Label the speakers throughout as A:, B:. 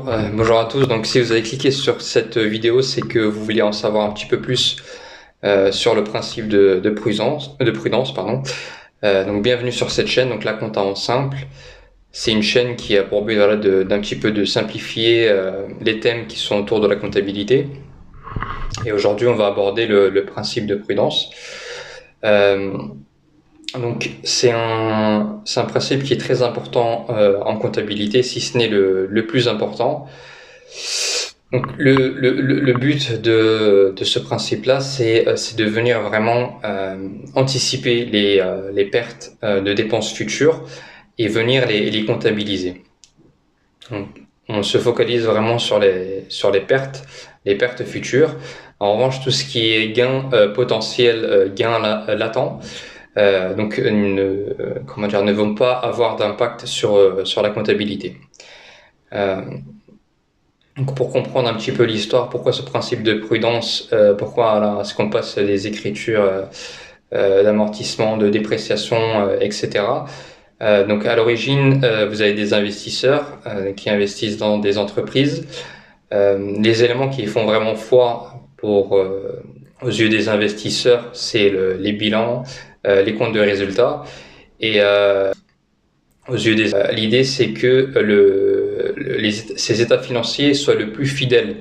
A: Bonjour à tous, donc si vous avez cliqué sur cette vidéo, c'est que vous voulez en savoir un petit peu plus sur le principe de prudence, pardon. Donc bienvenue sur cette chaîne, donc la compta en simple. C'est une chaîne qui a pour but d'un petit peu de simplifier les thèmes qui sont autour de la comptabilité. Et aujourd'hui, on va aborder le principe de prudence. Donc c'est un principe qui est très important en comptabilité, si ce n'est le plus important. Donc le but de ce principe-là, c'est de venir vraiment anticiper les pertes de dépenses futures et venir les comptabiliser. Donc, on se focalise vraiment sur les pertes futures. En revanche, tout ce qui est gain potentiel, gain latent, ne vont pas avoir d'impact sur la comptabilité. Donc pour comprendre un petit peu l'histoire, pourquoi ce principe de prudence, pourquoi est-ce qu'on passe des écritures d'amortissement, de dépréciation, etc. Donc à l'origine, vous avez des investisseurs qui investissent dans des entreprises. Les éléments qui font vraiment foi aux yeux des investisseurs, c'est les bilans, les comptes de résultats. Et aux yeux l'idée, c'est que ces états financiers soient le plus fidèles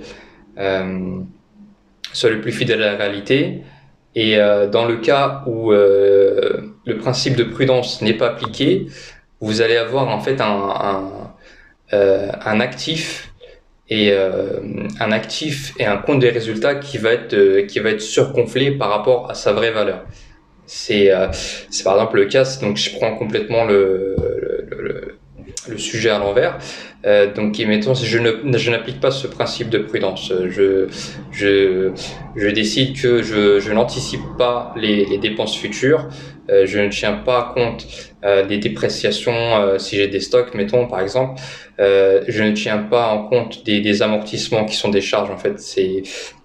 A: à la réalité. Et dans le cas où le principe de prudence n'est pas appliqué, vous allez avoir en fait un actif et un compte des résultats qui va être surgonflé par rapport à sa vraie valeur. C'est par exemple le cas, donc je prends complètement le sujet à l'envers. Donc, mettons, je n'applique pas ce principe de prudence. Je décide que je n'anticipe pas les dépenses futures. Je ne tiens pas compte des dépréciations si j'ai des stocks, mettons par exemple. Je ne tiens pas en compte des amortissements qui sont des charges en fait.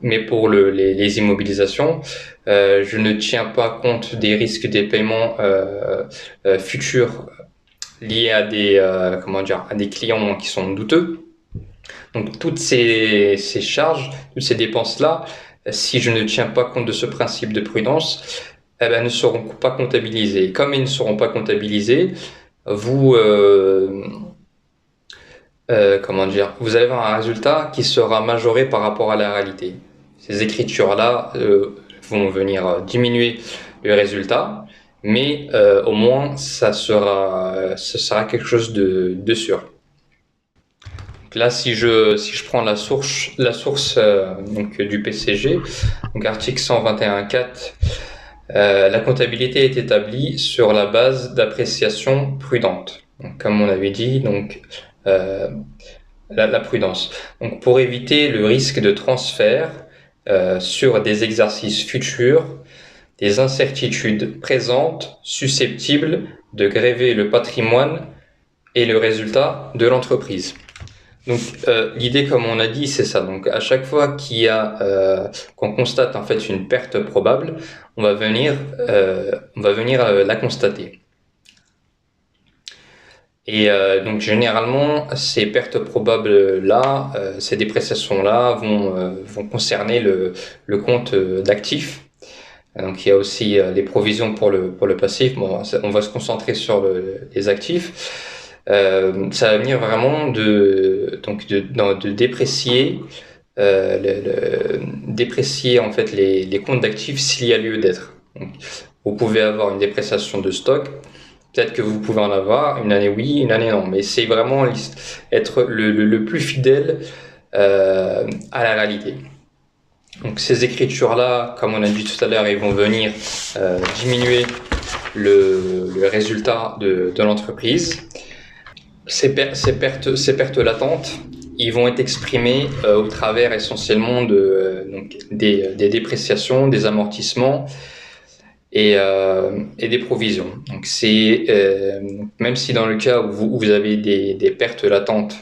A: Mais pour les immobilisations. Je ne tiens pas compte des risques des paiements futurs liés à des clients qui sont douteux. Donc toutes ces charges, toutes ces dépenses-là, si je ne tiens pas compte de ce principe de prudence, ne seront pas comptabilisées. Comme ils ne seront pas comptabilisés, vous avez un résultat qui sera majoré par rapport à la réalité. Ces écritures-là vont venir diminuer le résultat, mais au moins ce sera quelque chose de sûr. Donc là, si je prends la source donc du PCG, donc article 121.4, la comptabilité est établie sur la base d'appréciation prudente. Donc, comme on avait dit, donc la prudence. Donc pour éviter le risque de transfert sur des exercices futurs, des incertitudes présentes susceptibles de gréver le patrimoine et le résultat de l'entreprise. Donc l'idée, comme on a dit, c'est ça. Donc à chaque fois qu'on constate en fait une perte probable, on va venir la constater. Et donc généralement, ces pertes probables-là, ces dépréciations-là vont concerner le compte d'actifs. Donc il y a aussi les provisions pour le passif. Bon, on va se concentrer sur les actifs. Ça va venir vraiment de déprécier déprécier en fait les comptes d'actifs s'il y a lieu d'être. Donc, vous pouvez avoir une dépréciation de stock. Peut-être que vous pouvez en avoir, une année oui, une année non, mais c'est vraiment être le plus fidèle à la réalité. Donc ces écritures-là, comme on a dit tout à l'heure, ils vont venir diminuer le résultat de l'entreprise. Ces pertes latentes, ils vont être exprimés au travers essentiellement des dépréciations, des amortissements, et des provisions. Donc même si dans le cas où vous avez des pertes latentes,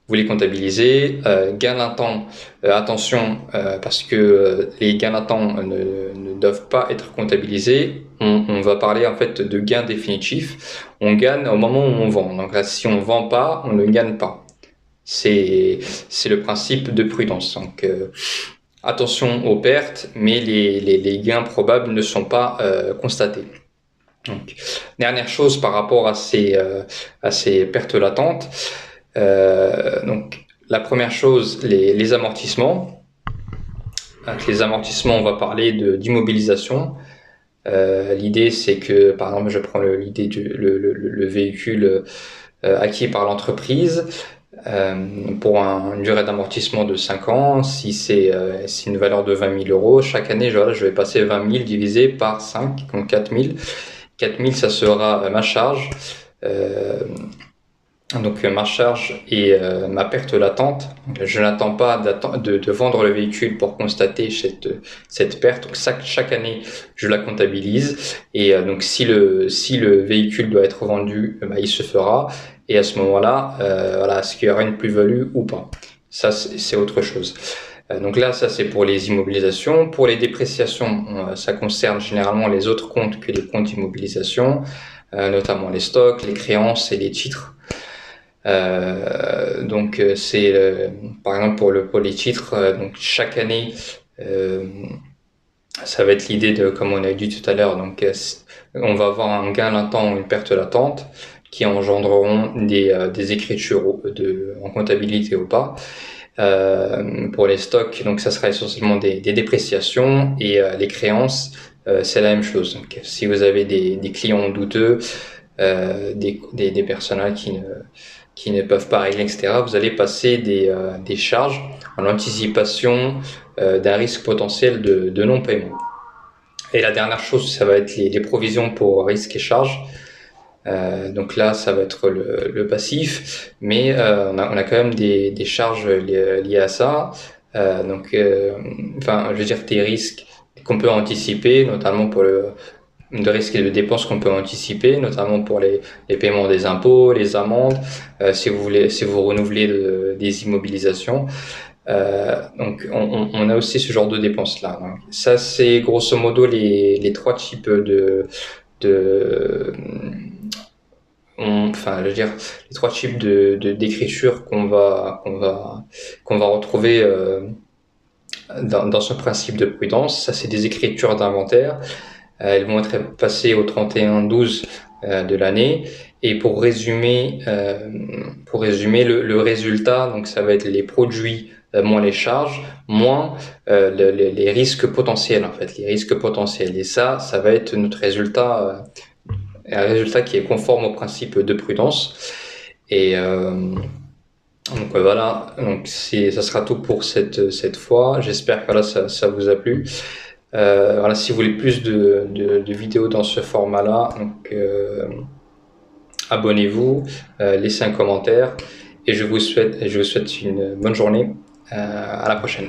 A: vous les comptabilisez. Gains latents, attention, parce que les gains latents ne doivent pas être comptabilisés. On va parler en fait de gains définitifs. On gagne au moment où on vend. Donc là, si on vend pas, on ne gagne pas. C'est le principe de prudence. Donc, attention aux pertes, mais les gains probables ne sont pas constatés. Donc, dernière chose par rapport à ces pertes latentes. Donc, la première chose, les amortissements. Avec les amortissements, on va parler d'immobilisation. L'idée, c'est que, par exemple, je prends l'idée le véhicule acquis par l'entreprise pour une durée d'amortissement de 5 ans. Si c'est une valeur de 20 000 euros, chaque année, je vais passer 20 000 divisé par 5, donc 4 000. 4 000, ça sera ma charge. Donc ma charge et ma perte latente. Je n'attends pas de vendre le véhicule pour constater cette perte. Donc chaque année, je la comptabilise. Et donc si le véhicule doit être vendu, il se fera. Et à ce moment-là, voilà, est-ce qu'il y aura une plus-value ou pas? Ça, c'est autre chose. Donc là, ça c'est pour les immobilisations. Pour les dépréciations, ça concerne généralement les autres comptes que les comptes d'immobilisation, notamment les stocks, les créances et les titres. Donc c'est par exemple pour les titres, donc chaque année ça va être l'idée de, comme on a dit tout à l'heure, donc on va avoir un gain latent ou une perte latente qui engendreront des écritures en comptabilité ou pas. Pour les stocks, donc ça sera essentiellement des dépréciations, et les créances, c'est la même chose. Donc si vous avez des clients douteux, des personnels qui ne peuvent pas régler, etc., vous allez passer des charges en anticipation d'un risque potentiel de non-paiement. Et la dernière chose, ça va être les provisions pour risques et charges. Donc là, ça va être le passif, mais on a quand même des charges liées à ça. Enfin, je veux dire, des risques qu'on peut anticiper, notamment pour de risques et de dépenses qu'on peut anticiper, notamment pour les paiements des impôts, les amendes, si vous renouvelez des immobilisations. Donc on a aussi ce genre de dépenses là. Donc, ça c'est grosso modo les trois types enfin, je veux dire, les trois types d'écriture qu'on va retrouver dans ce principe de prudence. Ça c'est des écritures d'inventaire. Elles vont être passées au 31/12 de l'année. Et pour résumer, le résultat, donc ça va être les produits moins les charges, moins les risques potentiels, en fait, les risques potentiels. Et ça va être notre résultat, un résultat qui est conforme au principe de prudence. Et donc voilà, donc ça sera tout pour cette fois. J'espère que voilà, ça vous a plu. Voilà, si vous voulez plus de vidéos dans ce format-là, donc abonnez-vous, laissez un commentaire, et je vous souhaite une bonne journée. À la prochaine.